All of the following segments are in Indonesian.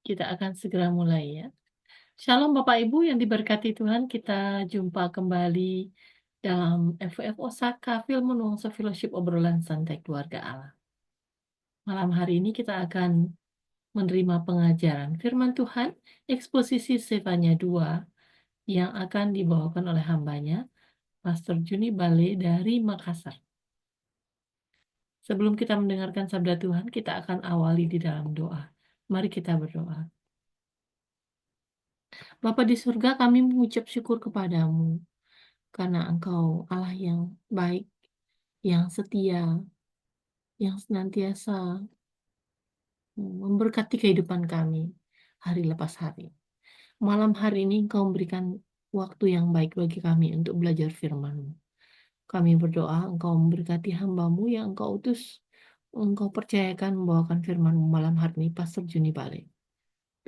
Kita akan segera mulai ya. Shalom Bapak Ibu yang diberkati Tuhan, kita jumpa kembali dalam FWF Osaka Film Nuansa Fellowship Obrolan Santai Keluarga Allah. Malam hari ini kita akan menerima pengajaran firman Tuhan, eksposisi Sefanya 2 yang akan dibawakan oleh hambanya, Pastor Juni Bale dari Makassar. Sebelum kita mendengarkan sabda Tuhan, kita akan awali di dalam doa. Mari kita berdoa. Bapa di surga, kami mengucap syukur kepadamu, karena Engkau Allah yang baik, yang setia, yang senantiasa memberkati kehidupan kami hari lepas hari. Malam hari ini Engkau memberikan waktu yang baik bagi kami untuk belajar firman-Mu. Kami berdoa Engkau memberkati hamba-Mu yang Engkau utus, Engkau percayakan membawakan firman-Mu malam hari ini, Pastor Juni Bale.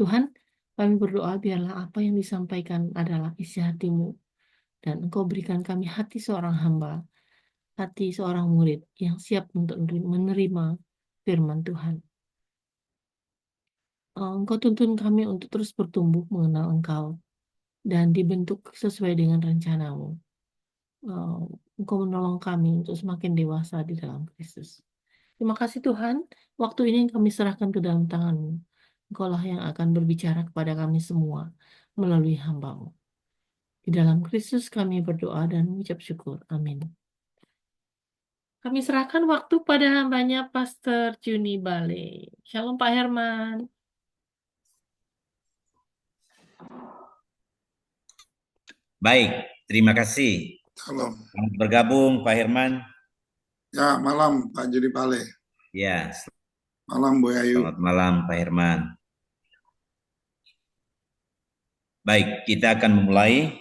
Tuhan, kami berdoa biarlah apa yang disampaikan adalah isi hati-Mu, dan Engkau berikan kami hati seorang hamba, hati seorang murid yang siap untuk menerima firman Tuhan. Engkau tuntun kami untuk terus bertumbuh mengenal Engkau dan dibentuk sesuai dengan rencana-Mu. Engkau menolong kami untuk semakin dewasa di dalam Kristus. Terima kasih Tuhan, waktu ini kami serahkan ke dalam tangan-Mu. Engkaulah yang akan berbicara kepada kami semua melalui hamba-Mu. Di dalam Kristus kami berdoa dan mengucap syukur. Amin. Kami serahkan waktu pada hambanya Pastor Juni Bale. Shalom Pak Herman. Baik, terima kasih. Salam. Selamat bergabung Pak Herman. Ya, malam Pak Juni Bale. Ya, Malam Bu Ayu. selamat malam Pak Herman. Baik, kita akan memulai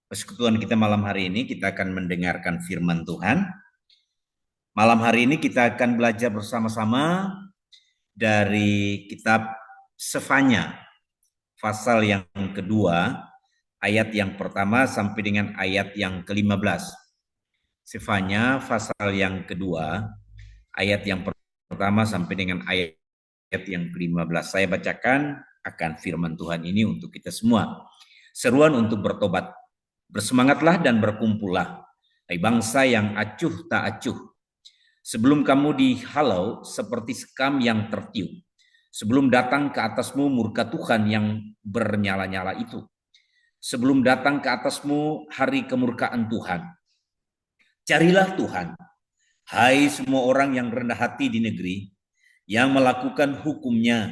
persekutuan kita malam hari ini. Kita akan mendengarkan firman Tuhan. Malam hari ini kita akan belajar bersama-sama dari kitab Sefanya, pasal yang kedua, ayat yang pertama sampai dengan ayat yang ke-15. Sefanya, pasal yang kedua, ayat yang pertama sampai dengan ayat yang ke-15. Saya bacakan akan firman Tuhan ini untuk kita semua. Seruan untuk bertobat. Bersemangatlah dan berkumpullah, hai bangsa yang acuh tak acuh. Sebelum kamu dihalau seperti sekam yang tertiup, sebelum datang ke atasmu murka Tuhan yang bernyala-nyala itu, sebelum datang ke atasmu hari kemurkaan Tuhan, carilah Tuhan, hai semua orang yang rendah hati di negeri, yang melakukan hukum-Nya.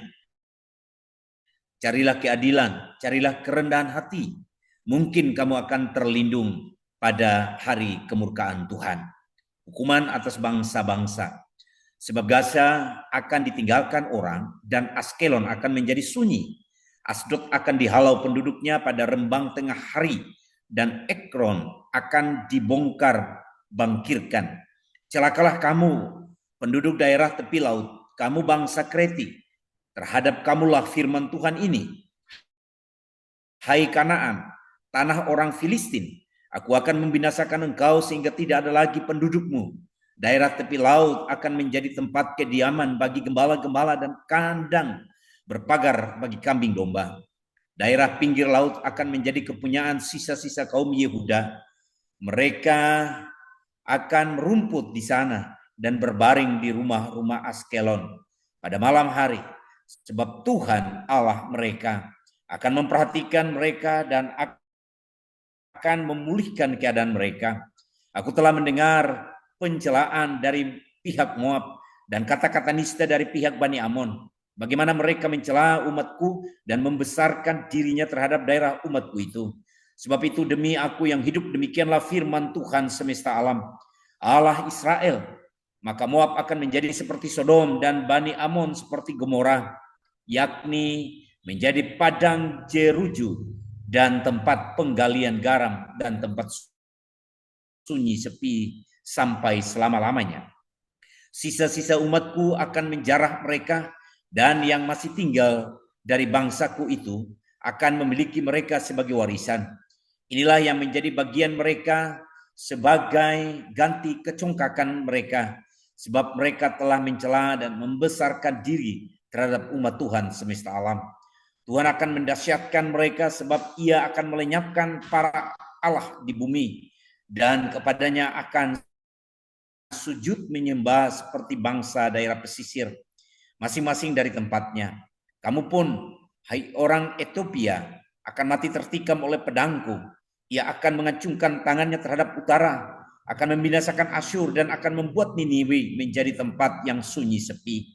Carilah keadilan, carilah kerendahan hati. Mungkin kamu akan terlindung pada hari kemurkaan Tuhan. Hukuman atas bangsa-bangsa. Sebab Gaza akan ditinggalkan orang dan Askelon akan menjadi sunyi. Asdod akan dihalau penduduknya pada rembang tengah hari dan Ekron akan dibongkar bangkirkan. Celakalah kamu penduduk daerah tepi laut, kamu bangsa Kreti. Terhadap kamulah firman Tuhan ini. Hai Kanaan, tanah orang Filistin, aku akan membinasakan engkau sehingga tidak ada lagi pendudukmu. Daerah tepi laut akan menjadi tempat kediaman bagi gembala-gembala dan kandang berpagar bagi kambing domba. Daerah pinggir laut akan menjadi kepunyaan sisa-sisa kaum Yehuda. Mereka akan merumput di sana dan berbaring di rumah-rumah Askelon pada malam hari. Sebab Tuhan Allah mereka akan memperhatikan mereka dan akan memulihkan keadaan mereka. Aku telah mendengar pencelaan dari pihak Moab dan kata-kata nista dari pihak Bani Amon. Bagaimana mereka mencela umatku dan membesarkan dirinya terhadap daerah umatku itu. Sebab itu demi aku yang hidup, demikianlah firman Tuhan semesta alam, Allah Israel. Maka Moab akan menjadi seperti Sodom dan Bani Amon seperti Gomora, yakni menjadi padang jeruju dan tempat penggalian garam dan tempat sunyi sepi sampai selama-lamanya. Sisa-sisa umatku akan menjarah mereka, dan yang masih tinggal dari bangsaku itu akan memiliki mereka sebagai warisan. Inilah yang menjadi bagian mereka sebagai ganti kecongkakan mereka, sebab mereka telah mencela dan membesarkan diri terhadap umat Tuhan semesta alam. Tuhan akan mendahsyatkan mereka sebab Ia akan melenyapkan para Allah di bumi dan kepadanya akan sujud menyembah seperti bangsa daerah pesisir, masing-masing dari tempatnya. Kamu pun, hai orang Ethiopia, akan mati tertikam oleh pedangku. Ia akan mengacungkan tangannya terhadap utara, akan membinasakan Asyur dan akan membuat Niniwe menjadi tempat yang sunyi sepi,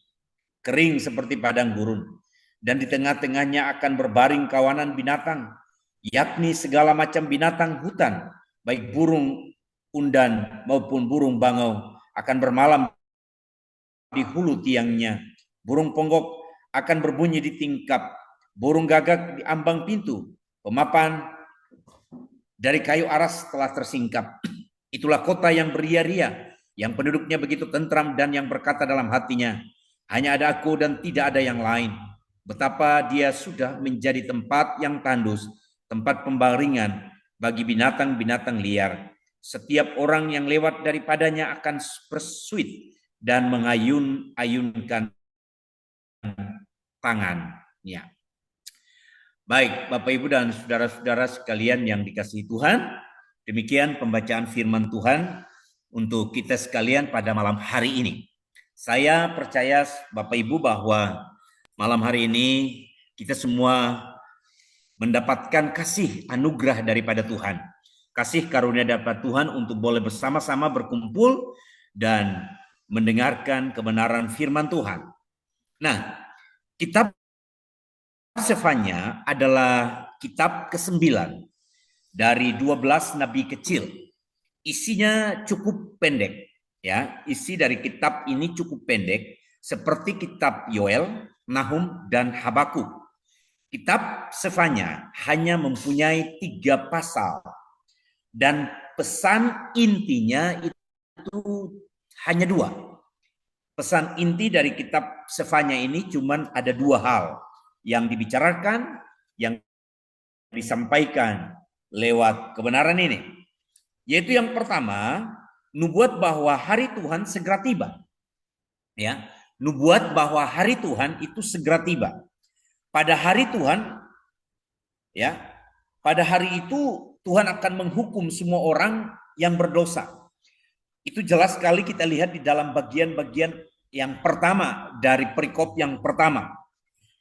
kering seperti padang gurun. Dan di tengah-tengahnya akan berbaring kawanan binatang, yakni segala macam binatang hutan, baik burung undan maupun burung bangau akan bermalam di hulu tiangnya. Burung ponggok akan berbunyi di tingkap, burung gagak di ambang pintu, pemapan dari kayu aras telah tersingkap. Itulah kota yang beria-ria, yang penduduknya begitu tentram dan yang berkata dalam hatinya, hanya ada aku dan tidak ada yang lain. Betapa dia sudah menjadi tempat yang tandus, tempat pembaringan bagi binatang-binatang liar. Setiap orang yang lewat daripadanya akan bersuit dan mengayun-ayunkan tangannya. Baik, Bapak Ibu dan saudara-saudara sekalian yang dikasihi Tuhan, demikian pembacaan firman Tuhan untuk kita sekalian pada malam hari ini. Saya percaya Bapak Ibu bahwa malam hari ini kita semua mendapatkan kasih anugerah daripada Tuhan. Kasih karunia dapat Tuhan untuk boleh bersama-sama berkumpul dan mendengarkan kebenaran firman Tuhan. Nah, kitab Sefanya adalah kitab ke-9 dari 12 nabi kecil. Isinya cukup pendek, ya. Isi dari kitab ini cukup pendek, seperti kitab Yoel, Nahum, dan Habakuk. Kitab Sefanya hanya mempunyai 3 pasal dan pesan intinya itu hanya 2. Pesan inti dari kitab Sefanya ini cuma ada 2 hal yang dibicarakan, yang disampaikan lewat kebenaran ini. Yaitu yang pertama, nubuat bahwa hari Tuhan segera tiba. Ya, nubuat bahwa hari Tuhan itu segera tiba. Pada hari Tuhan, ya, pada hari itu Tuhan akan menghukum semua orang yang berdosa. Itu jelas sekali kita lihat di dalam bagian-bagian yang pertama dari perikop yang pertama.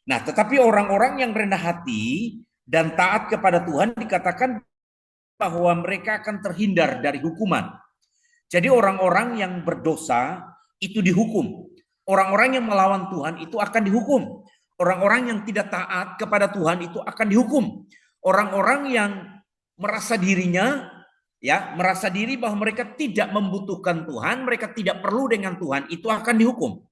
Nah, tetapi orang-orang yang rendah hati dan taat kepada Tuhan dikatakan bahwa mereka akan terhindar dari hukuman. Jadi orang-orang yang berdosa itu dihukum. Orang-orang yang melawan Tuhan itu akan dihukum. Orang-orang yang tidak taat kepada Tuhan itu akan dihukum. Orang-orang yang merasa dirinya, ya, merasa diri bahwa mereka tidak membutuhkan Tuhan, mereka tidak perlu dengan Tuhan, itu akan dihukum.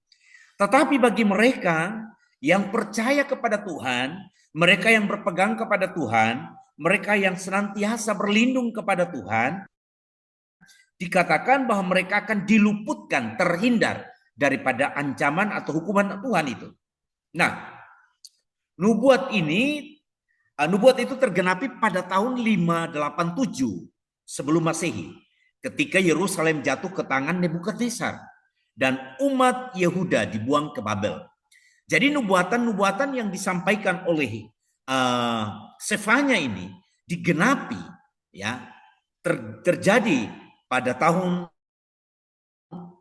Tetapi bagi mereka yang percaya kepada Tuhan, mereka yang berpegang kepada Tuhan, mereka yang senantiasa berlindung kepada Tuhan, dikatakan bahwa mereka akan diluputkan, terhindar daripada ancaman atau hukuman Tuhan itu. Nah, nubuat itu tergenapi pada tahun 587 sebelum Masehi, ketika Yerusalem jatuh ke tangan Nebukadnezar dan umat Yehuda dibuang ke Babel. Jadi nubuatan-nubuatan yang disampaikan oleh Sefanya ini digenapi, ya, terjadi pada tahun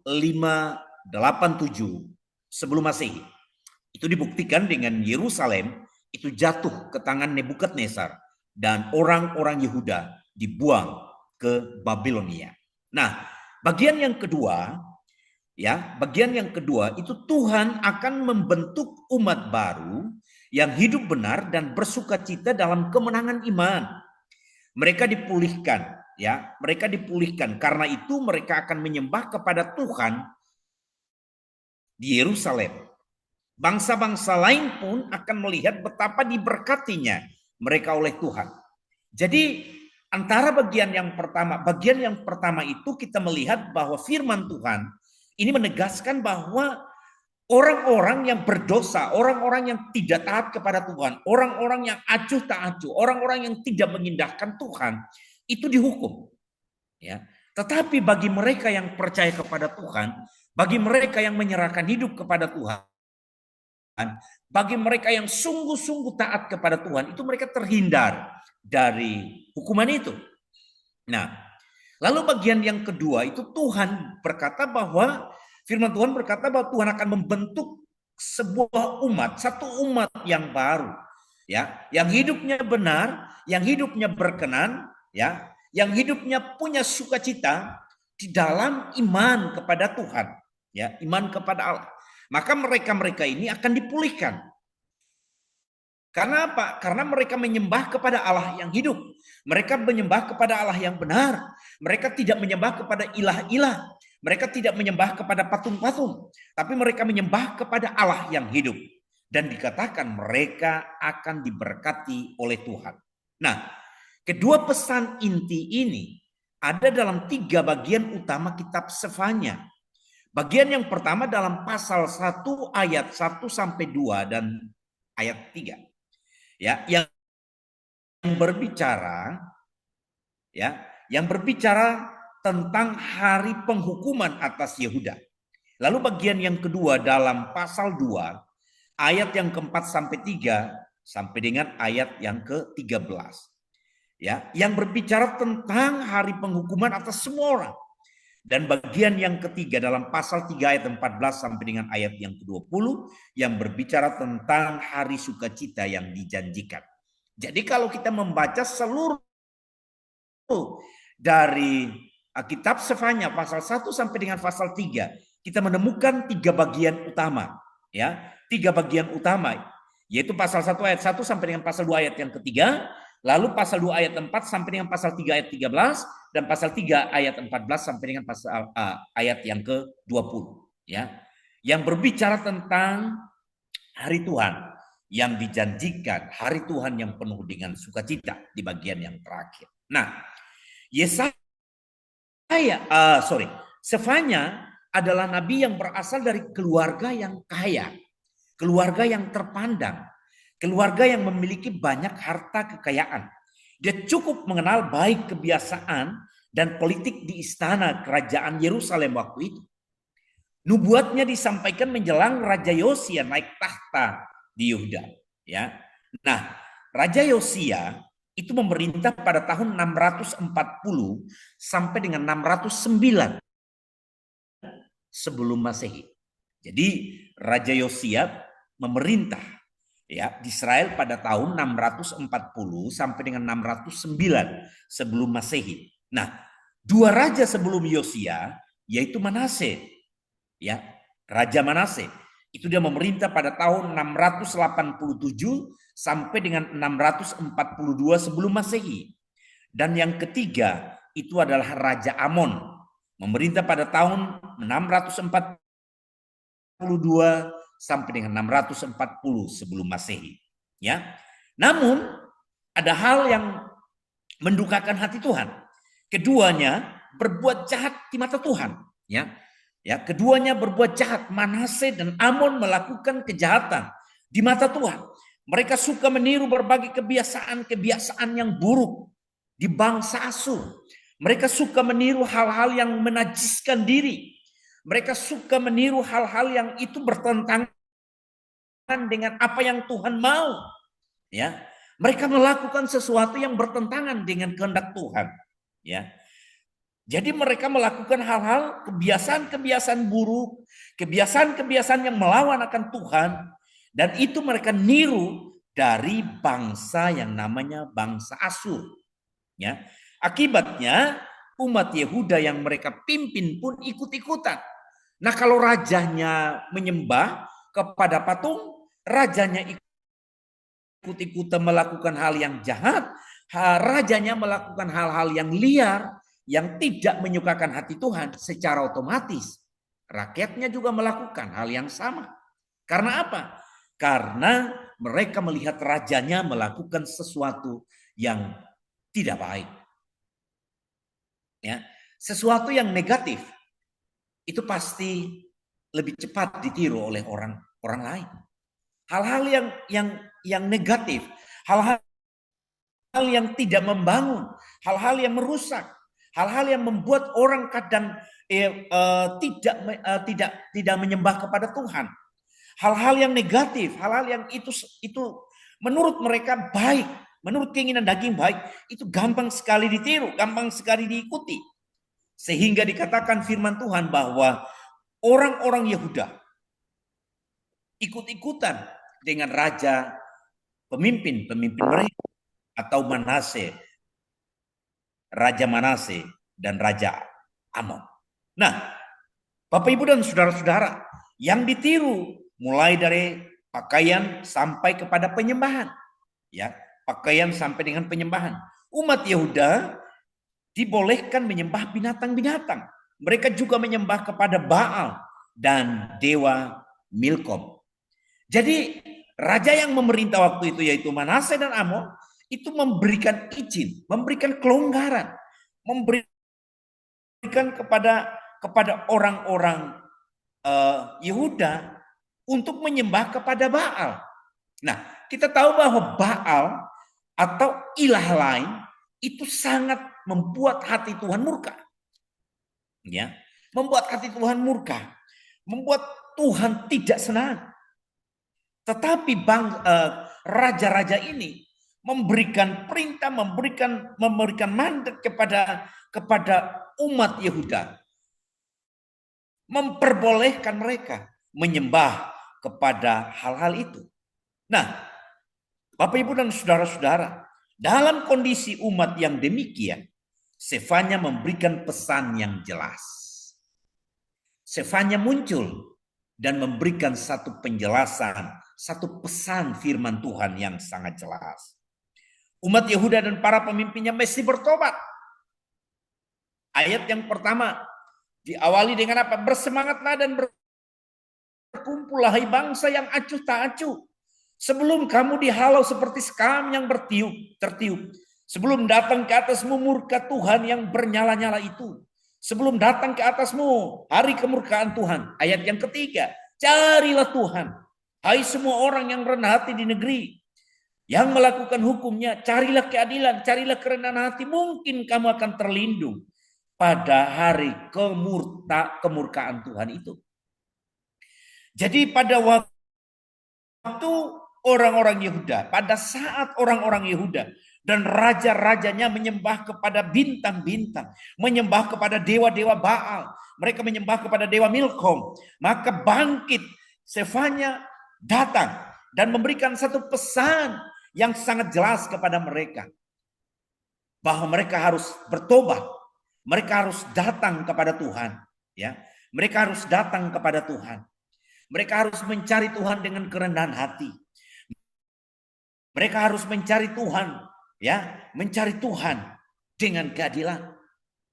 587 sebelum Masehi. Itu dibuktikan dengan Yerusalem itu jatuh ke tangan Nebukadnezar dan orang-orang Yehuda dibuang ke Babilonia. Nah, bagian yang kedua, ya, bagian yang kedua itu Tuhan akan membentuk umat baru yang hidup benar dan bersukacita dalam kemenangan iman. Mereka dipulihkan, ya, mereka dipulihkan. Karena itu mereka akan menyembah kepada Tuhan di Yerusalem. Bangsa-bangsa lain pun akan melihat betapa diberkatinya mereka oleh Tuhan. Jadi antara bagian yang pertama itu kita melihat bahwa firman Tuhan ini menegaskan bahwa orang-orang yang berdosa, orang-orang yang tidak taat kepada Tuhan, orang-orang yang acuh tak acuh, orang-orang yang tidak mengindahkan Tuhan, itu dihukum. Ya. Tetapi bagi mereka yang percaya kepada Tuhan, bagi mereka yang menyerahkan hidup kepada Tuhan, bagi mereka yang sungguh-sungguh taat kepada Tuhan, itu mereka terhindar dari hukuman itu. Nah, lalu bagian yang kedua itu Tuhan berkata bahwa firman Tuhan berkata bahwa Tuhan akan membentuk sebuah umat, satu umat yang baru, ya, yang hidupnya benar, yang hidupnya berkenan, ya, yang hidupnya punya sukacita di dalam iman kepada Tuhan, ya, iman kepada Allah. Maka mereka-mereka ini akan dipulihkan. Karena apa? Karena mereka menyembah kepada Allah yang hidup. Mereka menyembah kepada Allah yang benar. Mereka tidak menyembah kepada ilah-ilah. Mereka tidak menyembah kepada patung-patung. Tapi mereka menyembah kepada Allah yang hidup. Dan dikatakan mereka akan diberkati oleh Tuhan. Nah, kedua pesan inti ini ada dalam 3 bagian utama kitab Sefanya. Bagian yang pertama dalam pasal 1 ayat 1 sampai 2 dan ayat 3. Ya, yang berbicara tentang hari penghukuman atas Yehuda. Lalu bagian yang kedua dalam pasal 2 ayat yang keempat sampai 3 sampai dengan ayat yang ke-13. Ya, yang berbicara tentang hari penghukuman atas semua orang. Dan bagian yang ketiga dalam pasal 3 ayat 14 sampai dengan ayat yang ke-20 yang berbicara tentang hari sukacita yang dijanjikan. Jadi kalau kita membaca seluruh dari kitab Sefanya pasal 1 sampai dengan pasal 3, kita menemukan 3 bagian utama, ya. 3 bagian utama, yaitu pasal 1 ayat 1 sampai dengan pasal 2 ayat yang ketiga, lalu pasal 2 ayat 4 sampai dengan pasal 3 ayat 13, dan pasal 3 ayat 14 sampai dengan pasal ayat yang ke-20, ya. Yang berbicara tentang hari Tuhan yang dijanjikan, hari Tuhan yang penuh dengan sukacita di bagian yang terakhir. Nah, Sefanya adalah nabi yang berasal dari keluarga yang kaya, keluarga yang terpandang, keluarga yang memiliki banyak harta kekayaan. Dia cukup mengenal baik kebiasaan dan politik di istana kerajaan Yerusalem waktu itu. Nubuatnya disampaikan menjelang Raja Yosia naik tahta di Yehuda. Ya, nah Raja Yosia itu memerintah pada tahun 640 sampai dengan 609 sebelum Masehi. Jadi Raja Yosia memerintah ya di Israel pada tahun 640 sampai dengan 609 sebelum Masehi. Nah, 2 raja sebelum Yosia yaitu Manase, ya, Raja Manase. Itu dia memerintah pada tahun 687 sampai dengan 642 sebelum Masehi. Dan yang ketiga itu adalah Raja Amon, memerintah pada tahun 642 sampai dengan 640 sebelum Masehi, ya. Namun ada hal yang mendukakan hati Tuhan. Keduanya berbuat jahat di mata Tuhan, ya. Ya, keduanya berbuat jahat. Manase dan Amon melakukan kejahatan di mata Tuhan. Mereka suka meniru berbagai kebiasaan-kebiasaan yang buruk di bangsa Asyur. Mereka suka meniru hal-hal yang menajiskan diri. Mereka suka meniru hal-hal yang itu bertentangan dengan apa yang Tuhan mau. Ya, mereka melakukan sesuatu yang bertentangan dengan kehendak Tuhan. Ya, jadi mereka melakukan hal-hal, kebiasaan-kebiasaan buruk, kebiasaan-kebiasaan yang melawan akan Tuhan. Dan itu mereka niru dari bangsa yang namanya bangsa Asyur. Ya. Akibatnya umat Yehuda yang mereka pimpin pun ikut-ikutan. Nah, kalau rajanya menyembah kepada patung, rajanya ikut-ikutan melakukan hal yang jahat, rajanya melakukan hal-hal yang liar, yang tidak menyukakan hati Tuhan, secara otomatis rakyatnya juga melakukan hal yang sama. Karena apa? Karena mereka melihat rajanya melakukan sesuatu yang tidak baik. Ya, sesuatu yang negatif itu pasti lebih cepat ditiru oleh orang lain. Hal-hal yang negatif, hal-hal yang tidak membangun, hal-hal yang merusak, hal-hal yang membuat orang kadang tidak menyembah kepada Tuhan. hal-hal yang negatif, hal-hal yang itu menurut mereka baik, menurut keinginan daging baik, itu gampang sekali ditiru, gampang sekali diikuti. Sehingga dikatakan firman Tuhan bahwa orang-orang Yehuda ikut-ikutan dengan raja, pemimpin mereka, atau Manase, Raja Manase dan Raja Amon. Nah, Bapak Ibu dan saudara-saudara, yang ditiru mulai dari pakaian sampai kepada penyembahan. Ya, pakaian sampai dengan penyembahan. Umat Yehuda dibolehkan menyembah binatang-binatang. Mereka juga menyembah kepada Baal dan dewa Milkom. Jadi raja yang memerintah waktu itu yaitu Manase dan Amon itu memberikan izin, memberikan kelonggaran, memberikan kepada orang-orang Yehuda untuk menyembah kepada Baal. Nah, kita tahu bahwa Baal atau ilah lain itu sangat membuat hati Tuhan murka. Ya, membuat hati Tuhan murka, membuat Tuhan tidak senang. Tetapi raja-raja ini memberikan perintah, memberikan mandat kepada umat Yehuda, memperbolehkan mereka menyembah kepada hal-hal itu. Nah, Bapak Ibu dan saudara-saudara, dalam kondisi umat yang demikian, Sefanya memberikan pesan yang jelas. Sefanya muncul dan memberikan satu penjelasan, satu pesan firman Tuhan yang sangat jelas. Umat Yehuda dan para pemimpinnya mesti bertobat. Ayat yang pertama diawali dengan apa? Bersemangatlah dan berkumpullah hai bangsa yang acuh tak acuh. Sebelum kamu dihalau seperti sekam yang tertiup. Sebelum datang ke atasmu murka Tuhan yang bernyala-nyala itu. Sebelum datang ke atasmu hari kemurkaan Tuhan. Ayat yang ketiga, carilah Tuhan. Hai semua orang yang rendah hati di negeri. Yang melakukan hukumnya, carilah keadilan, carilah kerendahan hati. Mungkin kamu akan terlindung pada hari kemurkaan Tuhan itu. Jadi pada waktu orang-orang Yehuda, pada saat orang-orang Yehuda dan raja-rajanya menyembah kepada bintang-bintang, menyembah kepada dewa-dewa Baal, mereka menyembah kepada dewa Milkom, maka bangkit Sefanya datang dan memberikan satu pesan yang sangat jelas kepada mereka, bahwa mereka harus bertobat, mereka harus datang kepada Tuhan, ya, mereka harus datang kepada Tuhan, mereka harus mencari Tuhan dengan kerendahan hati, mereka harus mencari Tuhan, ya, mencari Tuhan dengan keadilan,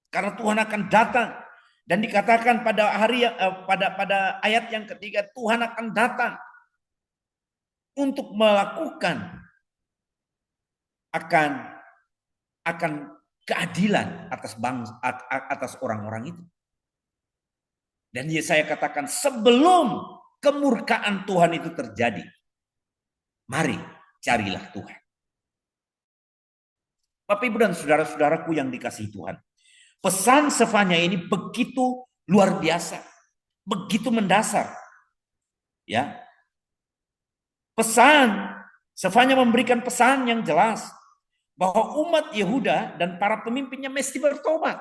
karena Tuhan akan datang. Dan dikatakan pada pada ayat yang ketiga, Tuhan akan datang untuk melakukan akan keadilan atas orang-orang itu. Dan Yesaya katakan sebelum kemurkaan Tuhan itu terjadi, mari carilah Tuhan. Bapak Ibu dan saudara-saudaraku yang dikasihi Tuhan, pesan Sefanya ini begitu luar biasa, begitu mendasar. Ya. Pesan Sefanya memberikan pesan yang jelas bahwa umat Yehuda dan para pemimpinnya mesti bertobat.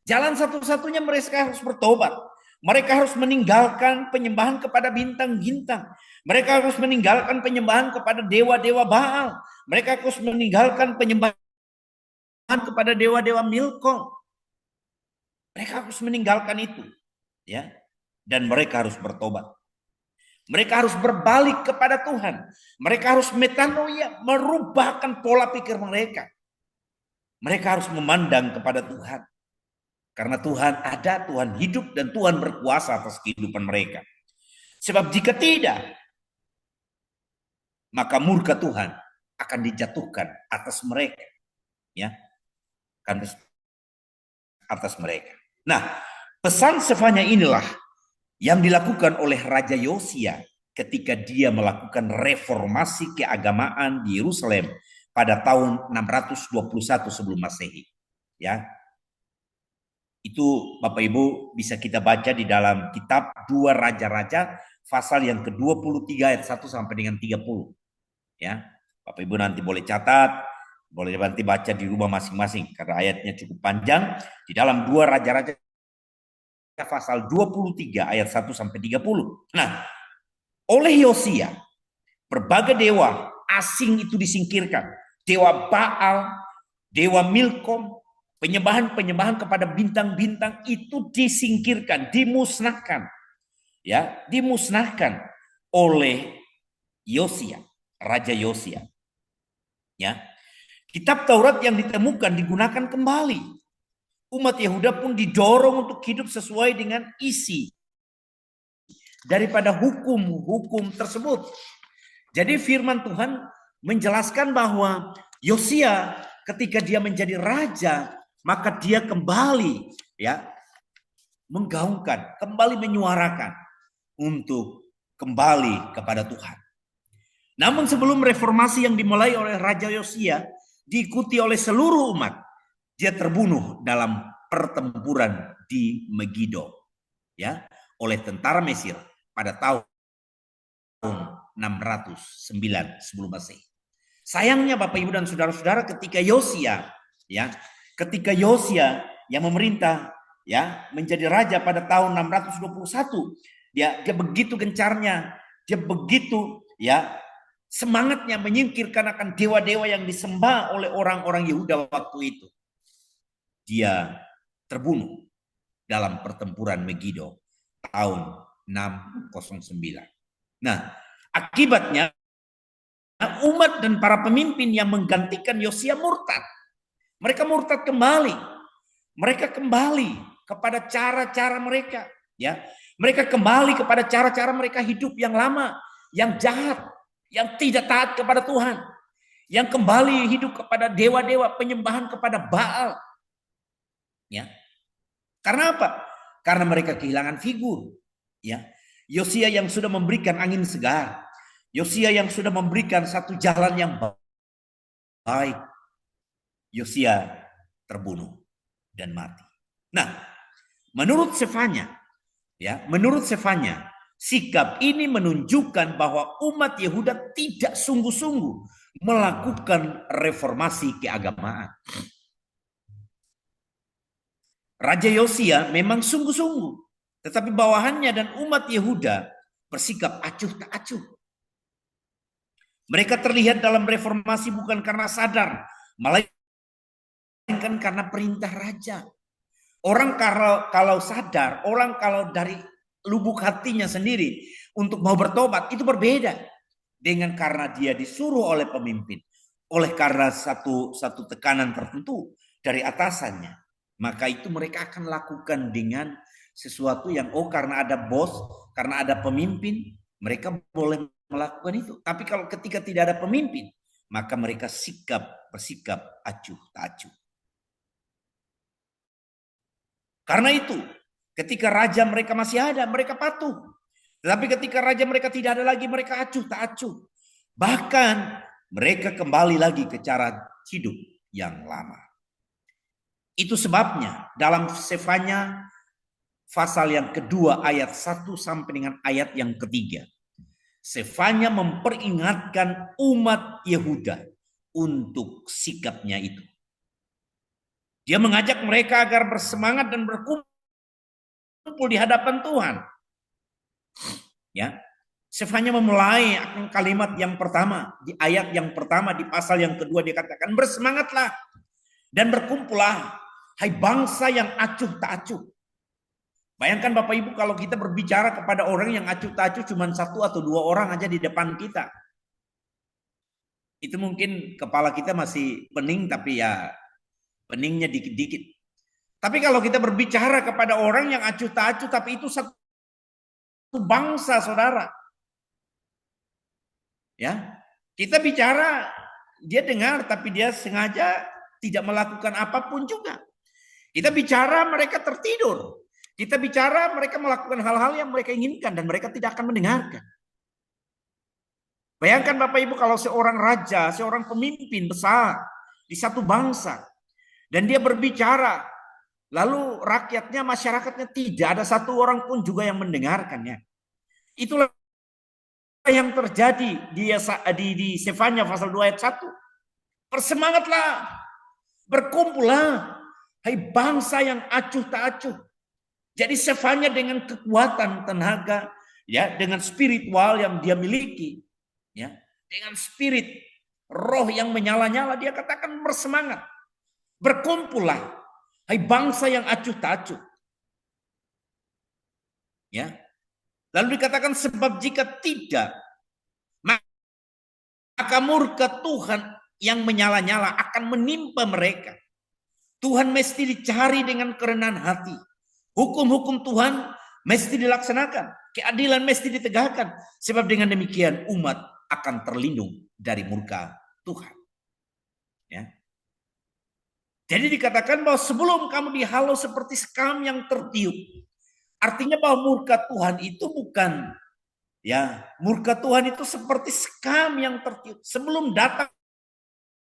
Jalan satu-satunya mereka harus bertobat. Mereka harus meninggalkan penyembahan kepada bintang-bintang. Mereka harus meninggalkan penyembahan kepada dewa-dewa Baal. Mereka harus meninggalkan penyembahan kepada dewa-dewa Milkom. Mereka harus meninggalkan itu, ya. Dan mereka harus bertobat. Mereka harus berbalik kepada Tuhan. Mereka harus metanoia, merubahkan pola pikir mereka. Mereka harus memandang kepada Tuhan. Karena Tuhan ada, Tuhan hidup, dan Tuhan berkuasa atas kehidupan mereka. Sebab jika tidak, maka murka Tuhan akan dijatuhkan atas mereka, ya, atas mereka. Nah, pesan Sefanya inilah yang dilakukan oleh Raja Yosia ketika dia melakukan reformasi keagamaan di Yerusalem pada tahun 621 sebelum Masehi. Ya, itu Bapak Ibu bisa kita baca di dalam kitab 2 Raja-Raja pasal yang ke-23 ayat 1 sampai dengan 30. Ya. Bapak Ibu nanti boleh catat, boleh nanti baca di rumah masing-masing karena ayatnya cukup panjang. Di dalam 2 Raja-Raja pasal 23 ayat 1 sampai 30. Nah, oleh Yosia berbagai dewa asing itu disingkirkan. Dewa Baal, dewa Milkom, penyembahan-penyembahan kepada bintang-bintang itu disingkirkan, dimusnahkan. Ya, dimusnahkan oleh Yosia, Raja Yosia. Ya. Kitab Taurat yang ditemukan digunakan kembali. Umat Yehuda pun didorong untuk hidup sesuai dengan isi daripada hukum-hukum tersebut. Jadi firman Tuhan menjelaskan bahwa Yosia ketika dia menjadi raja, maka dia kembali ya menggaungkan, kembali menyuarakan untuk kembali kepada Tuhan. Namun sebelum reformasi yang dimulai oleh Raja Yosia diikuti oleh seluruh umat, dia terbunuh dalam pertempuran di Megiddo ya oleh tentara Mesir pada tahun 609 sebelum Masehi. Sayangnya Bapak Ibu dan saudara-saudara ketika Yosia yang memerintah ya menjadi raja pada tahun 621, dia begitu gencarnya, dia begitu ya semangatnya menyingkirkan akan dewa-dewa yang disembah oleh orang-orang Yehuda waktu itu. Dia terbunuh dalam pertempuran Megiddo tahun 609. Nah, akibatnya umat dan para pemimpin yang menggantikan Yosia murtad. Mereka murtad kembali. Mereka kembali kepada cara-cara mereka, ya. Mereka kembali kepada cara-cara mereka hidup yang lama, yang jahat, yang tidak taat kepada Tuhan, yang kembali hidup kepada dewa-dewa, penyembahan kepada Baal. Ya. Karena apa? Karena mereka kehilangan figur, ya. Yosia yang sudah memberikan angin segar, Yosia yang sudah memberikan satu jalan yang baik, Yosia terbunuh dan mati. Nah, menurut Sefanya, sikap ini menunjukkan bahwa umat Yehuda tidak sungguh-sungguh melakukan reformasi keagamaan. Raja Yosia memang sungguh-sungguh, tetapi bawahannya dan umat Yehuda bersikap acuh tak acuh. Mereka terlihat dalam reformasi bukan karena sadar, melainkan karena perintah raja. Orang kalau sadar, orang kalau dari lubuk hatinya sendiri untuk mau bertobat itu berbeda dengan karena dia disuruh oleh pemimpin, oleh karena satu tekanan tertentu dari atasannya. Maka itu mereka akan lakukan dengan sesuatu yang karena ada bos, karena ada pemimpin, mereka boleh melakukan itu. Tapi kalau ketika tidak ada pemimpin, maka mereka bersikap acuh tak acuh. Karena itu, ketika raja mereka masih ada, mereka patuh. Tetapi ketika raja mereka tidak ada lagi, mereka acuh tak acuh. Bahkan mereka kembali lagi ke cara hidup yang lama. Itu sebabnya dalam Sefanya pasal yang kedua ayat 1 sampai dengan ayat yang ketiga. Sefanya memperingatkan umat Yehuda untuk sikapnya itu. Dia mengajak mereka agar bersemangat dan berkumpul di hadapan Tuhan. Ya. Sefanya memulai akan kalimat yang pertama, di ayat yang pertama di pasal yang kedua dia katakan bersemangatlah dan berkumpullah hai bangsa yang acuh tak acuh. Bayangkan Bapak Ibu kalau kita berbicara kepada orang yang acuh tak acuh cuma 1 atau 2 orang aja di depan kita. Itu mungkin kepala kita masih pening tapi ya peningnya dikit-dikit. Tapi kalau kita berbicara kepada orang yang acuh tak acuh tapi itu satu bangsa saudara. Ya, kita bicara dia dengar tapi dia sengaja tidak melakukan apapun juga. Kita bicara mereka tertidur. Kita bicara mereka melakukan hal-hal yang mereka inginkan dan mereka tidak akan mendengarkan. Bayangkan Bapak Ibu kalau seorang raja, seorang pemimpin besar di satu bangsa dan dia berbicara, lalu rakyatnya, masyarakatnya tidak ada satu orang pun juga yang mendengarkannya. Itulah yang terjadi di Sefanya pasal 2 ayat 1. Bersemangatlah, berkumpullah, hai bangsa yang acuh tak acuh. Jadi Sefanya dengan kekuatan tenaga, ya, dengan spiritual yang dia miliki, ya, dengan spirit roh yang menyala-nyala, dia katakan bersemangat, berkumpullah, hai bangsa yang acuh tak acuh. Ya. Lalu dikatakan sebab jika tidak, maka murka Tuhan yang menyala-nyala akan menimpa mereka. Tuhan mesti dicari dengan kerendahan hati. Hukum-hukum Tuhan mesti dilaksanakan. Keadilan mesti ditegakkan. Sebab dengan demikian umat akan terlindung dari murka Tuhan. Ya. Jadi dikatakan bahwa sebelum kamu dihalau seperti sekam yang tertiup. Artinya bahwa murka Tuhan itu bukan, ya, murka Tuhan itu seperti sekam yang tertiup. Sebelum datang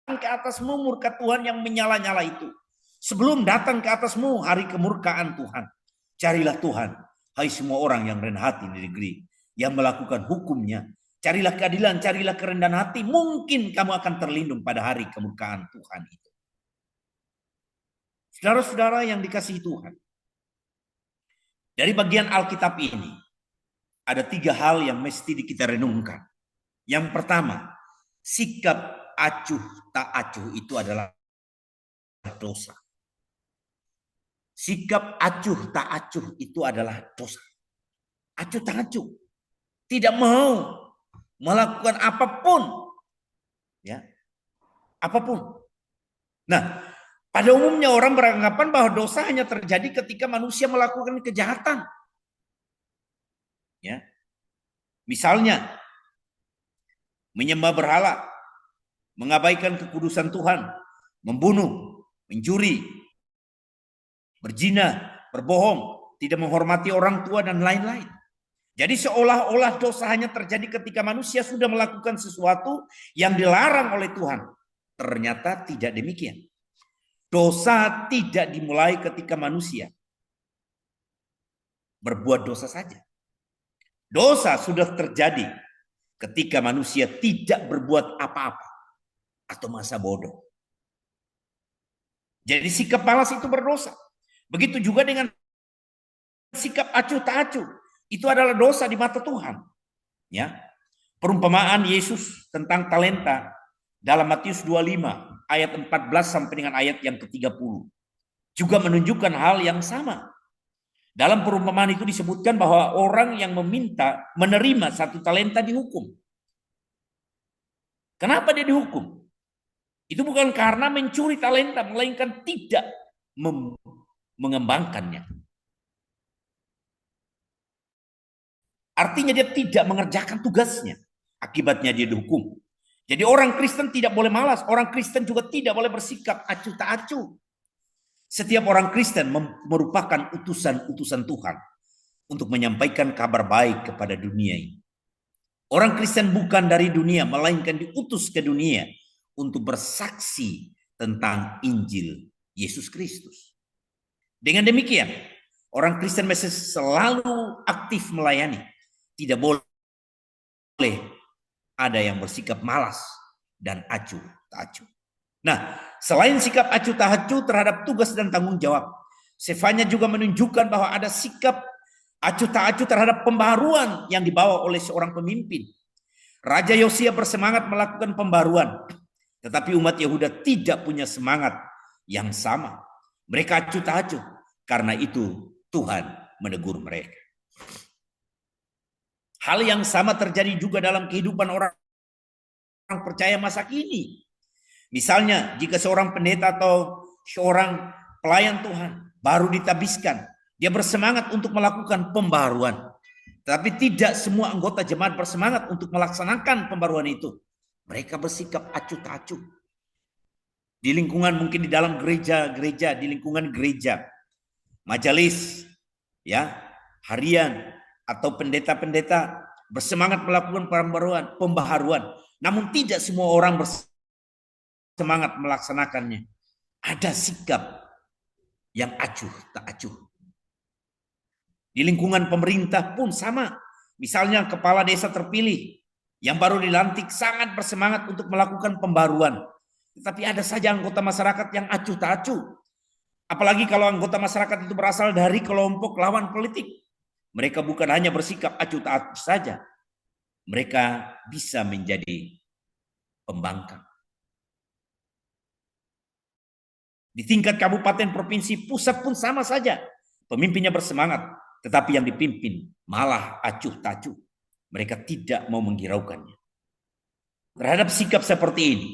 ke atasmu murka Tuhan yang menyala-nyala itu. Sebelum datang ke atasmu hari kemurkaan Tuhan. Carilah Tuhan, hai semua orang yang rendah hati di negeri, yang melakukan hukumnya. Carilah keadilan, carilah kerendahan hati. Mungkin kamu akan terlindung pada hari kemurkaan Tuhan itu. Saudara-saudara yang dikasihi Tuhan. Dari bagian Alkitab ini, ada 3 hal yang mesti kita renungkan. Yang pertama, sikap acuh tak acuh itu adalah dosa. Sikap acuh tak acuh itu adalah dosa. Acuh tak acuh. Tidak mau melakukan apapun. Ya. Apapun. Nah, pada umumnya orang beranggapan bahwa dosa hanya terjadi ketika manusia melakukan kejahatan. Ya. Misalnya, menyembah berhala, mengabaikan kekudusan Tuhan, membunuh, mencuri, berzina, berbohong, tidak menghormati orang tua, dan lain-lain. Jadi seolah-olah dosa hanya terjadi ketika manusia sudah melakukan sesuatu yang dilarang oleh Tuhan. Ternyata tidak demikian. Dosa tidak dimulai ketika manusia berbuat dosa saja. Dosa sudah terjadi ketika manusia tidak berbuat apa-apa atau masa bodoh. Jadi sikap malas itu berdosa. Begitu juga dengan sikap acuh tak acuh. Itu adalah dosa di mata Tuhan. Ya. Perumpamaan Yesus tentang talenta dalam Matius 25 ayat 14 sampai dengan ayat yang ke-30 juga menunjukkan hal yang sama. Dalam perumpamaan itu disebutkan bahwa orang yang menerima 1 talenta dihukum. Kenapa dia dihukum? Itu bukan karena mencuri talenta, melainkan tidak mengembangkannya. Artinya dia tidak mengerjakan tugasnya. Akibatnya dia dihukum. Jadi orang Kristen tidak boleh malas. Orang Kristen juga tidak boleh bersikap acuh tak acuh. Setiap orang Kristen merupakan utusan-utusan Tuhan untuk menyampaikan kabar baik kepada dunia ini. Orang Kristen bukan dari dunia, melainkan diutus ke dunia untuk bersaksi tentang Injil Yesus Kristus. Dengan demikian, orang Kristen mesti selalu aktif melayani. Tidak boleh ada yang bersikap malas dan acuh tak acuh. Nah, selain sikap acuh tak acuh terhadap tugas dan tanggung jawab, Sefanya juga menunjukkan bahwa ada sikap acuh tak acuh terhadap pembaharuan yang dibawa oleh seorang pemimpin. Raja Yosia bersemangat melakukan pembaharuan, tetapi umat Yehuda tidak punya semangat yang sama. Mereka acuh tak acuh. Karena itu Tuhan menegur mereka. Hal yang sama terjadi juga dalam kehidupan orang percaya masa kini. Misalnya, jika seorang pendeta atau seorang pelayan Tuhan baru ditabiskan, dia bersemangat untuk melakukan pembaharuan. Tapi tidak semua anggota jemaat bersemangat untuk melaksanakan pembaharuan itu. Mereka bersikap acuh tak acuh. Di lingkungan mungkin di dalam gereja, di lingkungan gereja, majelis, ya, harian, atau pendeta-pendeta bersemangat melakukan pembaharuan. Namun tidak semua orang bersemangat melaksanakannya. Ada sikap yang acuh tak acuh. Di lingkungan pemerintah pun sama. Misalnya kepala desa terpilih yang baru dilantik sangat bersemangat untuk melakukan pembaruan. Tetapi ada saja anggota masyarakat yang acuh tak acuh. Apalagi kalau anggota masyarakat itu berasal dari kelompok lawan politik. Mereka bukan hanya bersikap acuh tak acuh saja. Mereka bisa menjadi pembangkang. Di tingkat kabupaten, provinsi, pusat pun sama saja. Pemimpinnya bersemangat, tetapi yang dipimpin malah acuh tak acuh. Mereka tidak mau menghiraukannya. Terhadap sikap seperti ini,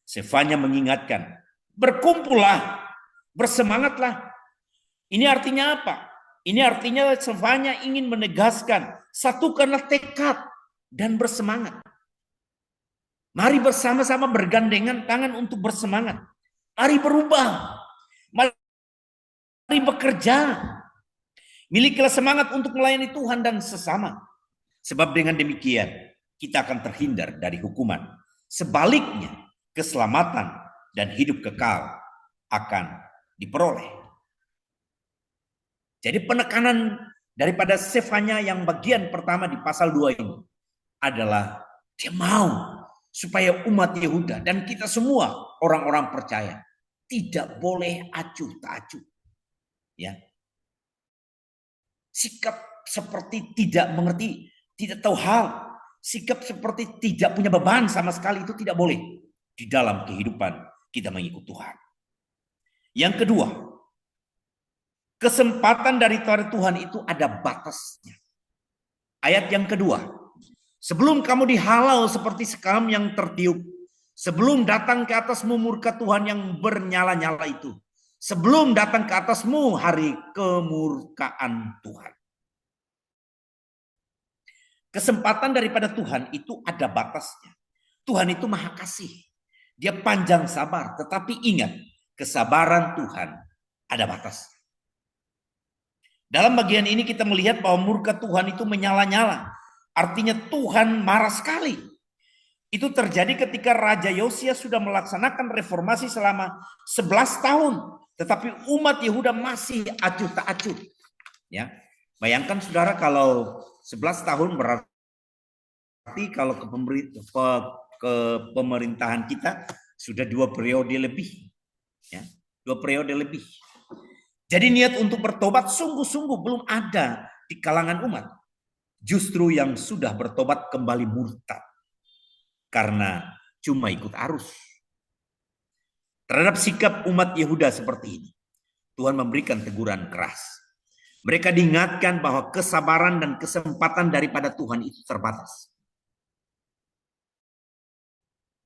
Sefanya mengingatkan, berkumpullah, bersemangatlah. Ini artinya apa? Ini artinya Sefanya ingin menegaskan, satukanlah tekad dan bersemangat. Mari bersama-sama bergandengan tangan untuk bersemangat. Mari berubah. Mari bekerja. Milikilah semangat untuk melayani Tuhan dan sesama. Sebab dengan demikian, kita akan terhindar dari hukuman. Sebaliknya, keselamatan dan hidup kekal akan diperoleh. Jadi penekanan daripada Sefanya yang bagian pertama di pasal 2 ini adalah dia mau supaya umat Yehuda dan kita semua orang-orang percaya tidak boleh acuh tak acuh. Ya. Sikap seperti tidak mengerti, tidak tahu hal, sikap seperti tidak punya beban sama sekali itu tidak boleh di dalam kehidupan kita mengikut Tuhan. Yang kedua, kesempatan dari Tuhan itu ada batasnya. Ayat yang kedua, sebelum kamu dihalau seperti sekam yang tertiup, sebelum datang ke atasmu murka Tuhan yang bernyala-nyala itu, sebelum datang ke atasmu hari kemurkaan Tuhan. Kesempatan daripada Tuhan itu ada batasnya. Tuhan itu maha kasih. Dia panjang sabar. Tetapi ingat, kesabaran Tuhan ada batas. Dalam bagian ini kita melihat bahwa murka Tuhan itu menyala-nyala. Artinya Tuhan marah sekali. Itu terjadi ketika Raja Yosia sudah melaksanakan reformasi selama 11 tahun. Tetapi umat Yehuda masih acuh tak acuh. Ya. Bayangkan saudara kalau 11 tahun berarti kalau ke pemerintahan kita sudah 2 periode lebih. Ya, 2 periode lebih. Jadi niat untuk bertobat sungguh-sungguh belum ada di kalangan umat. Justru yang sudah bertobat kembali murtad. Karena cuma ikut arus. Terhadap sikap umat Yehuda seperti ini, Tuhan memberikan teguran keras. Mereka diingatkan bahwa kesabaran dan kesempatan daripada Tuhan itu terbatas.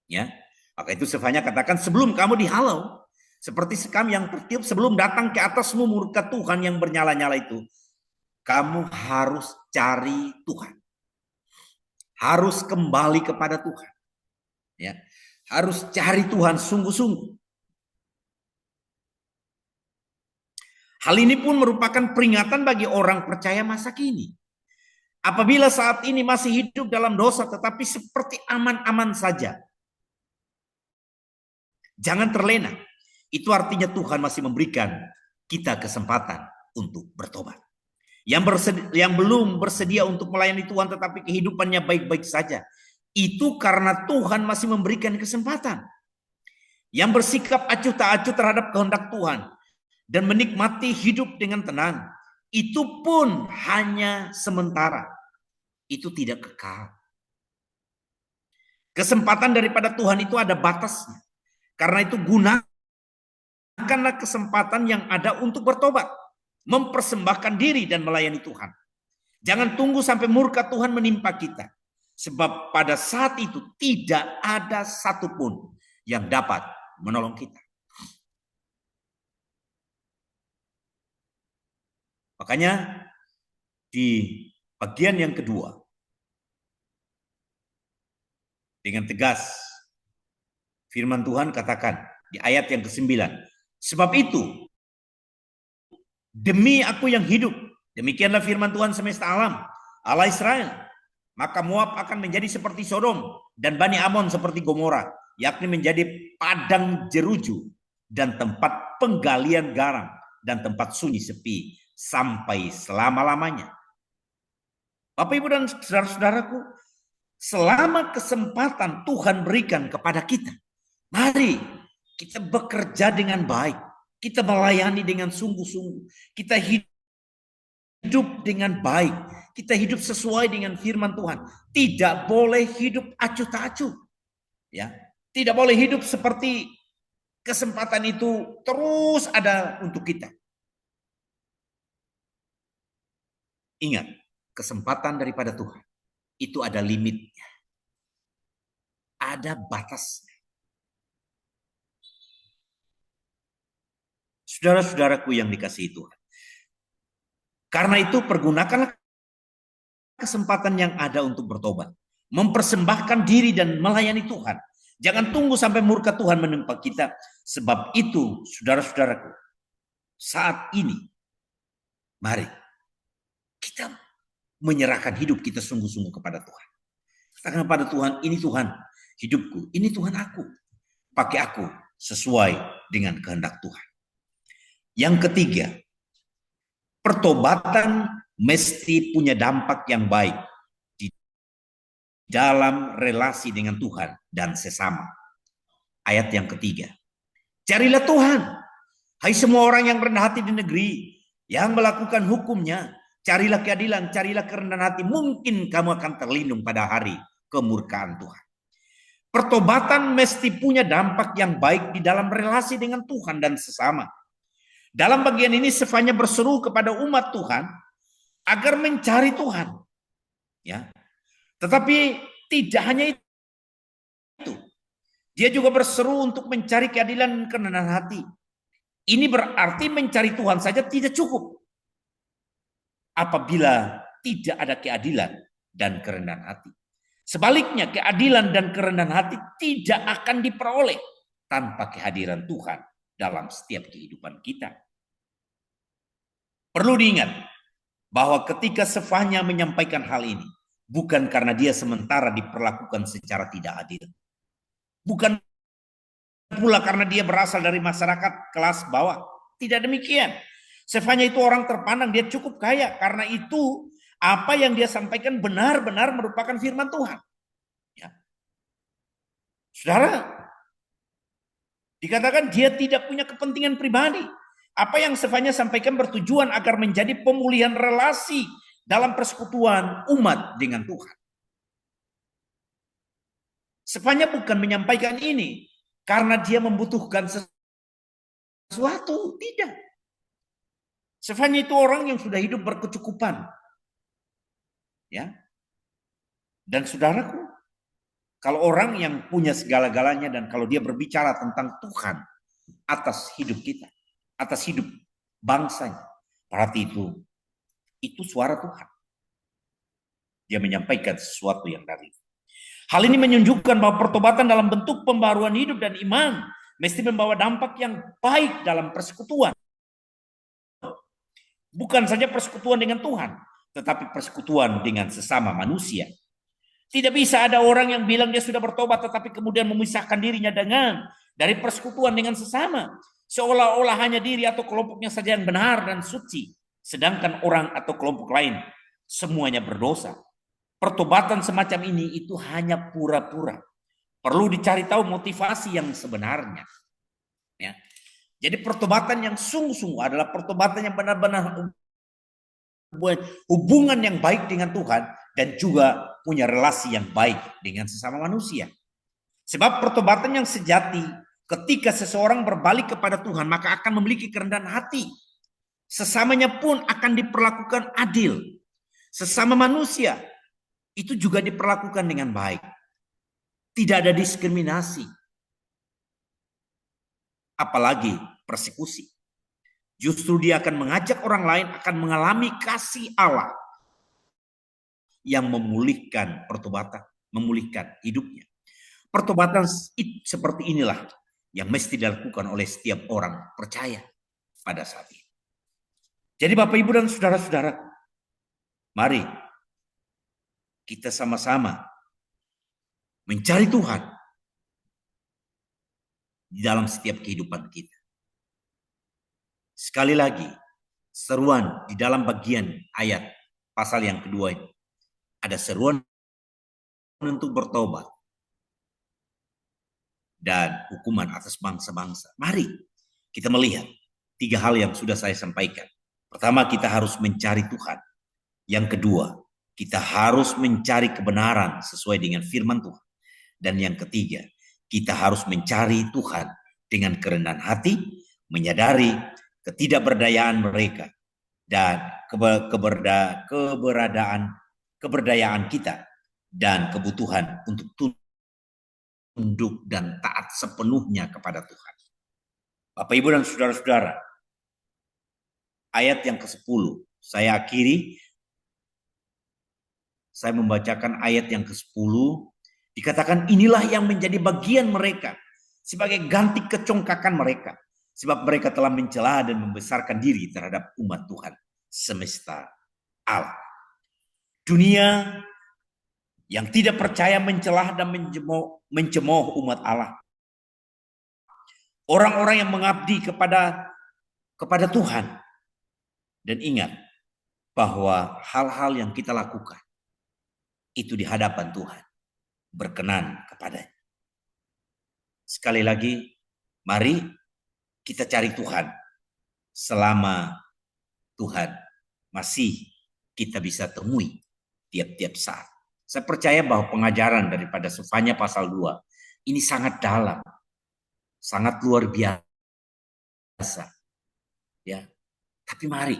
Ya, maka itu Sefanya katakan sebelum kamu dihalau seperti sekam yang tertiup, sebelum datang ke atasmu murka Tuhan yang bernyala-nyala itu, kamu harus cari Tuhan. Harus kembali kepada Tuhan. Ya, harus cari Tuhan sungguh-sungguh. Hal ini pun merupakan peringatan bagi orang percaya masa kini. Apabila saat ini masih hidup dalam dosa tetapi seperti aman-aman saja. Jangan terlena. Itu artinya Tuhan masih memberikan kita kesempatan untuk bertobat. Yang belum bersedia untuk melayani Tuhan tetapi kehidupannya baik-baik saja. Itu karena Tuhan masih memberikan kesempatan. Yang bersikap acuh tak acuh terhadap kehendak Tuhan dan menikmati hidup dengan tenang, itu pun hanya sementara. Itu tidak kekal. Kesempatan daripada Tuhan itu ada batasnya. Karena itu gunakanlah kesempatan yang ada untuk bertobat, mempersembahkan diri dan melayani Tuhan. Jangan tunggu sampai murka Tuhan menimpa kita. Sebab pada saat itu tidak ada satupun yang dapat menolong kita. Makanya di bagian yang kedua, dengan tegas firman Tuhan katakan di ayat yang ke-9, sebab itu demi aku yang hidup, demikianlah firman Tuhan semesta alam, Allah Israel, maka Moab akan menjadi seperti Sodom dan Bani Amon seperti Gomora, yakni menjadi padang jeruju dan tempat penggalian garam dan tempat sunyi sepi sampai selama-lamanya. Bapak Ibu dan saudara-saudaraku, selama kesempatan Tuhan berikan kepada kita, mari kita bekerja dengan baik, kita melayani dengan sungguh-sungguh, kita hidup dengan baik, kita hidup sesuai dengan firman Tuhan. Tidak boleh hidup acuh tak acuh, ya. Tidak boleh hidup seperti kesempatan itu terus ada untuk kita. Ingat, kesempatan daripada Tuhan itu ada limitnya, ada batasnya. Saudara-saudaraku yang dikasihi Tuhan, karena itu pergunakanlah kesempatan yang ada untuk bertobat, mempersembahkan diri dan melayani Tuhan. Jangan tunggu sampai murka Tuhan menimpa kita. Sebab itu, saudara-saudaraku, saat ini mari kita menyerahkan hidup kita sungguh-sungguh kepada Tuhan. Katakan kepada Tuhan, ini Tuhan hidupku, ini Tuhan aku. Pakai aku sesuai dengan kehendak Tuhan. Yang ketiga, pertobatan mesti punya dampak yang baik di dalam relasi dengan Tuhan dan sesama. Ayat yang ketiga, carilah Tuhan, hai semua orang yang rendah hati di negeri, yang melakukan hukumnya, carilah keadilan, carilah kerendahan hati, mungkin kamu akan terlindung pada hari kemurkaan Tuhan. Pertobatan mesti punya dampak yang baik di dalam relasi dengan Tuhan dan sesama. Dalam bagian ini Sefanya berseru kepada umat Tuhan agar mencari Tuhan. Ya. Tetapi tidak hanya itu. Dia juga berseru untuk mencari keadilan dan kerendahan hati. Ini berarti mencari Tuhan saja tidak cukup. Apabila tidak ada keadilan dan kerendahan hati. Sebaliknya, keadilan dan kerendahan hati tidak akan diperoleh tanpa kehadiran Tuhan dalam setiap kehidupan kita. Perlu diingat bahwa ketika Sefanya menyampaikan hal ini, bukan karena dia sementara diperlakukan secara tidak adil. Bukan pula karena dia berasal dari masyarakat kelas bawah. Tidak demikian. Sefanya itu orang terpandang, dia cukup kaya. Karena itu apa yang dia sampaikan benar-benar merupakan firman Tuhan. Ya. Saudara, dikatakan dia tidak punya kepentingan pribadi. Apa yang Sefanya sampaikan bertujuan agar menjadi pemulihan relasi dalam persekutuan umat dengan Tuhan. Sefanya bukan menyampaikan ini karena dia membutuhkan sesuatu, tidak. Sefanya itu orang yang sudah hidup berkecukupan. Ya. Dan saudaraku, kalau orang yang punya segala-galanya dan kalau dia berbicara tentang Tuhan atas hidup kita, atas hidup bangsanya, berarti itu suara Tuhan. Dia menyampaikan sesuatu yang dari. Hal ini menunjukkan bahwa pertobatan dalam bentuk pembaruan hidup dan iman mesti membawa dampak yang baik dalam persekutuan. Bukan saja persekutuan dengan Tuhan, tetapi persekutuan dengan sesama manusia. Tidak bisa ada orang yang bilang dia sudah bertobat tetapi kemudian memisahkan dirinya dari persekutuan dengan sesama. Seolah-olah hanya diri atau kelompoknya saja yang benar dan suci. Sedangkan orang atau kelompok lain semuanya berdosa. Pertobatan semacam ini itu hanya pura-pura. Perlu dicari tahu motivasi yang sebenarnya. Ya. Jadi pertobatan yang sungguh-sungguh adalah pertobatan yang benar-benar hubungan yang baik dengan Tuhan dan juga punya relasi yang baik dengan sesama manusia. Sebab pertobatan yang sejati ketika seseorang berbalik kepada Tuhan maka akan memiliki kerendahan hati. Sesamanya pun akan diperlakukan adil. Sesama manusia itu juga diperlakukan dengan baik. Tidak ada diskriminasi. Apalagi persekusi. Justru dia akan mengajak orang lain akan mengalami kasih Allah yang memulihkan pertobatan, memulihkan hidupnya. Pertobatan seperti inilah yang mesti dilakukan oleh setiap orang percaya pada saat ini. Jadi Bapak Ibu dan saudara-saudara, mari kita sama-sama mencari Tuhan di dalam setiap kehidupan kita. Sekali lagi, seruan di dalam bagian ayat pasal yang kedua ini. ada seruan untuk bertobat, dan hukuman atas bangsa-bangsa. Mari kita melihat 3 hal yang sudah saya sampaikan. Pertama, kita harus mencari Tuhan. Yang kedua, kita harus mencari kebenaran sesuai dengan firman Tuhan. Dan yang ketiga, kita harus mencari Tuhan dengan kerendahan hati, menyadari ketidakberdayaan mereka dan keberdayaan kita dan kebutuhan untuk tunduk dan taat sepenuhnya kepada Tuhan. Bapak, Ibu, dan saudara-saudara, ayat yang ke-10, saya akhiri. Saya membacakan ayat yang ke-10, dikatakan inilah yang menjadi bagian mereka sebagai ganti kecongkakan mereka, sebab mereka telah mencela dan membesarkan diri terhadap umat Tuhan semesta alam. Dunia yang tidak percaya mencelah dan mencemooh umat Allah. Orang-orang yang mengabdi kepada Tuhan. Dan ingat bahwa hal-hal yang kita lakukan itu di hadapan Tuhan, berkenan kepadanya. Sekali lagi, mari kita cari Tuhan selama Tuhan masih kita bisa temui tiap-tiap saat. Saya percaya bahwa pengajaran daripada Sefanya pasal 2 ini sangat dalam, sangat luar biasa. Ya. Tapi mari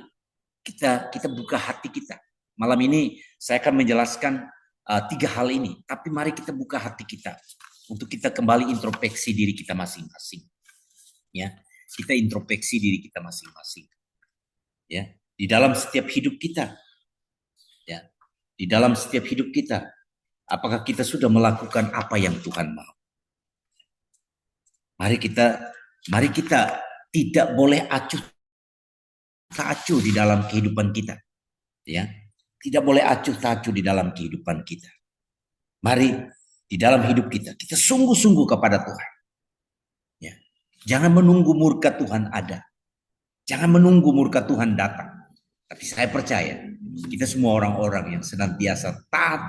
kita buka hati kita. Malam ini saya akan menjelaskan 3 hal ini, tapi mari kita buka hati kita untuk kita kembali introspeksi diri kita masing-masing. Ya, kita introspeksi diri kita masing-masing. Ya, di dalam setiap hidup kita. Ya, di dalam setiap hidup kita, apakah kita sudah melakukan apa yang Tuhan mau? Mari kita tidak boleh acuh tak acuh di dalam kehidupan kita. Ya. Tidak boleh acuh tak acuh di dalam kehidupan kita. Mari di dalam hidup kita sungguh-sungguh kepada Tuhan. Ya. Jangan menunggu murka Tuhan ada. Jangan menunggu murka Tuhan datang. Tapi saya percaya kita semua orang-orang yang senantiasa taat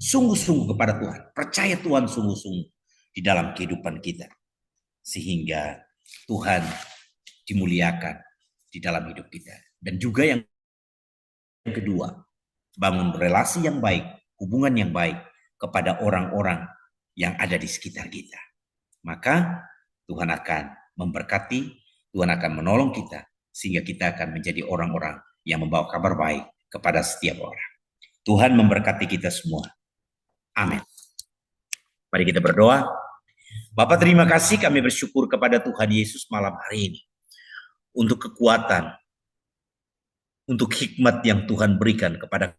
sungguh-sungguh kepada Tuhan. Percaya Tuhan sungguh-sungguh di dalam kehidupan kita. Sehingga Tuhan dimuliakan di dalam hidup kita. Dan juga yang kedua, bangun relasi yang baik, hubungan yang baik kepada orang-orang yang ada di sekitar kita. Maka Tuhan akan memberkati, Tuhan akan menolong kita, sehingga kita akan menjadi orang-orang yang membawa kabar baik kepada setiap orang. Tuhan memberkati kita semua. Amin. Mari kita berdoa. Bapa, terima kasih, kami bersyukur kepada Tuhan Yesus malam hari ini. Untuk kekuatan, untuk hikmat yang Tuhan berikan kepada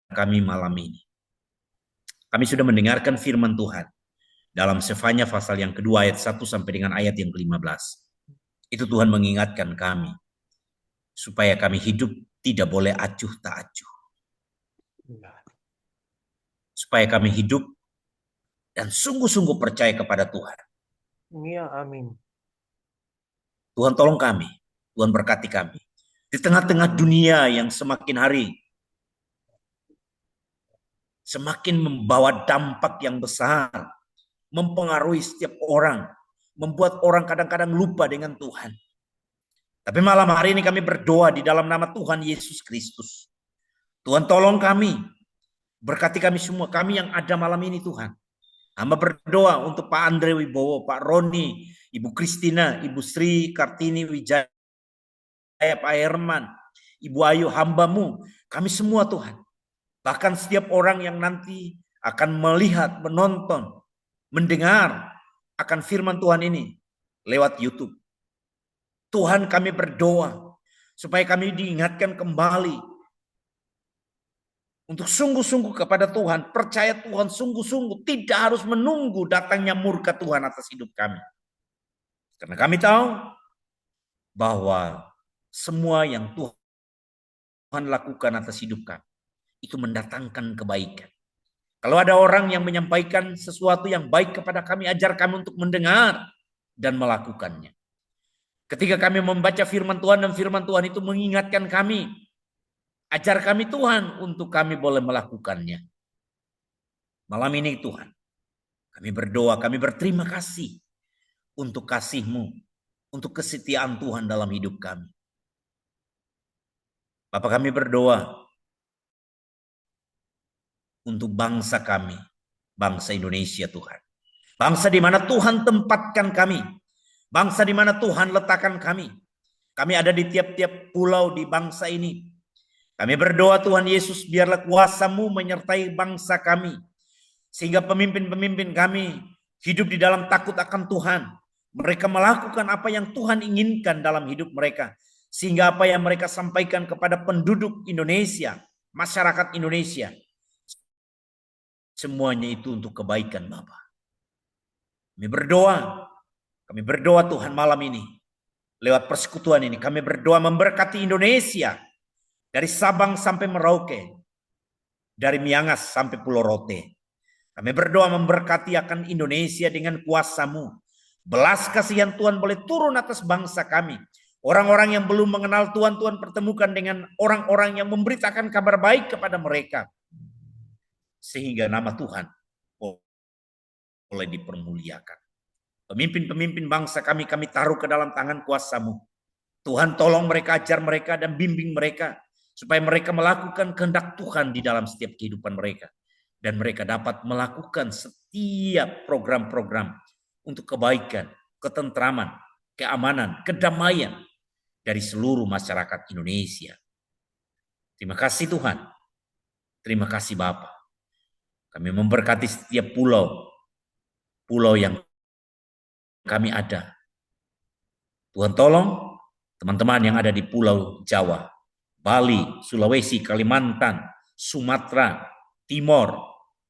kami malam ini. Kami sudah mendengarkan firman Tuhan dalam Sefanya pasal yang kedua ayat 1 sampai dengan ayat yang ke-15. Itu Tuhan mengingatkan kami supaya kami hidup tidak boleh acuh tak acuh. Supaya kami hidup dan sungguh-sungguh percaya kepada Tuhan. Ya, amin. Tuhan tolong kami, Tuhan berkati kami. Di tengah-tengah dunia yang semakin hari semakin membawa dampak yang besar, mempengaruhi setiap orang, membuat orang kadang-kadang lupa dengan Tuhan. Tapi malam hari ini kami berdoa di dalam nama Tuhan Yesus Kristus. Tuhan tolong kami, berkati kami semua, kami yang ada malam ini Tuhan. Hamba berdoa untuk Pak Andre Wibowo, Pak Roni, Ibu Kristina, Ibu Sri Kartini Wijaya, Pak Herman, Ibu Ayu, hamba-Mu, kami semua Tuhan. Bahkan setiap orang yang nanti akan melihat, menonton, mendengar akan firman Tuhan ini lewat YouTube. Tuhan, kami berdoa supaya kami diingatkan kembali untuk sungguh-sungguh kepada Tuhan, percaya Tuhan sungguh-sungguh, tidak harus menunggu datangnya murka Tuhan atas hidup kami. Karena kami tahu bahwa semua yang Tuhan lakukan atas hidup kami itu mendatangkan kebaikan. Kalau ada orang yang menyampaikan sesuatu yang baik kepada kami, ajar kami untuk mendengar dan melakukannya. Ketika kami membaca firman Tuhan dan firman Tuhan itu mengingatkan kami Ajar kami Tuhan untuk kami boleh melakukannya. Malam ini Tuhan, kami berdoa, kami berterima kasih untuk kasih-Mu, untuk kesetiaan Tuhan dalam hidup kami. Bapa, kami berdoa untuk bangsa kami, bangsa Indonesia Tuhan. Bangsa di mana Tuhan tempatkan kami, bangsa di mana Tuhan letakkan kami. Kami ada di tiap-tiap pulau di bangsa ini. Kami berdoa Tuhan Yesus, biarlah kuasa-Mu menyertai bangsa kami. Sehingga pemimpin-pemimpin kami hidup di dalam takut akan Tuhan. Mereka melakukan apa yang Tuhan inginkan dalam hidup mereka. Sehingga apa yang mereka sampaikan kepada penduduk Indonesia, masyarakat Indonesia, semuanya itu untuk kebaikan Bapa. Kami berdoa Tuhan malam ini. Lewat persekutuan ini kami berdoa memberkati Indonesia. Dari Sabang sampai Merauke. Dari Miangas sampai Pulau Rote. Kami berdoa memberkati akan Indonesia dengan kuasa-Mu. Belas kasihan Tuhan boleh turun atas bangsa kami. Orang-orang yang belum mengenal Tuhan, Tuhan pertemukan dengan orang-orang yang memberitakan kabar baik kepada mereka. Sehingga nama Tuhan boleh dipermuliakan. Pemimpin-pemimpin bangsa kami taruh ke dalam tangan kuasa-Mu. Tuhan tolong mereka, ajar mereka dan bimbing mereka. Supaya mereka melakukan kehendak Tuhan di dalam setiap kehidupan mereka. Dan mereka dapat melakukan setiap program-program untuk kebaikan, ketentraman, keamanan, kedamaian dari seluruh masyarakat Indonesia. Terima kasih Tuhan. Terima kasih Bapa. Kami memberkati setiap pulau yang kami ada. Tuhan tolong teman-teman yang ada di Pulau Jawa, Bali, Sulawesi, Kalimantan, Sumatera, Timor,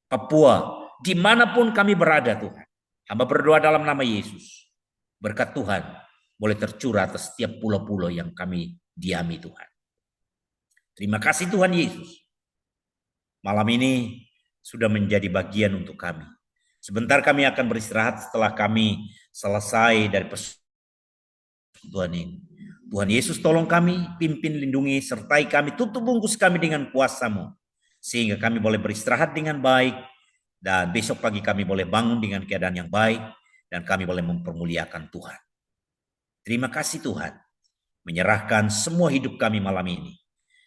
Papua, dimanapun kami berada Tuhan. Hamba berdoa dalam nama Yesus. Berkat Tuhan boleh tercurah atas setiap pulau-pulau yang kami diami Tuhan. Terima kasih Tuhan Yesus. Malam ini sudah menjadi bagian untuk kami. Sebentar kami akan beristirahat setelah kami selesai dari persekutuan ini. Tuhan Yesus tolong kami, pimpin, lindungi, sertai kami, tutup bungkus kami dengan kuasa-Mu. Sehingga kami boleh beristirahat dengan baik. Dan besok pagi kami boleh bangun dengan keadaan yang baik. Dan kami boleh mempermuliakan Tuhan. Terima kasih Tuhan. Menyerahkan semua hidup kami malam ini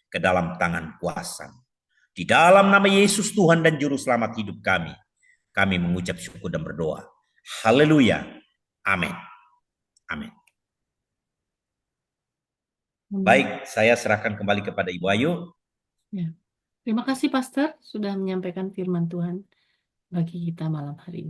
ke dalam tangan kuasa. Di dalam nama Yesus Tuhan dan Juru Selamat hidup kami mengucap syukur dan berdoa. Haleluya. Amin. Amin. Baik, saya serahkan kembali kepada Ibu Ayu. Ya. Terima kasih Pastor sudah menyampaikan firman Tuhan bagi kita malam hari ini.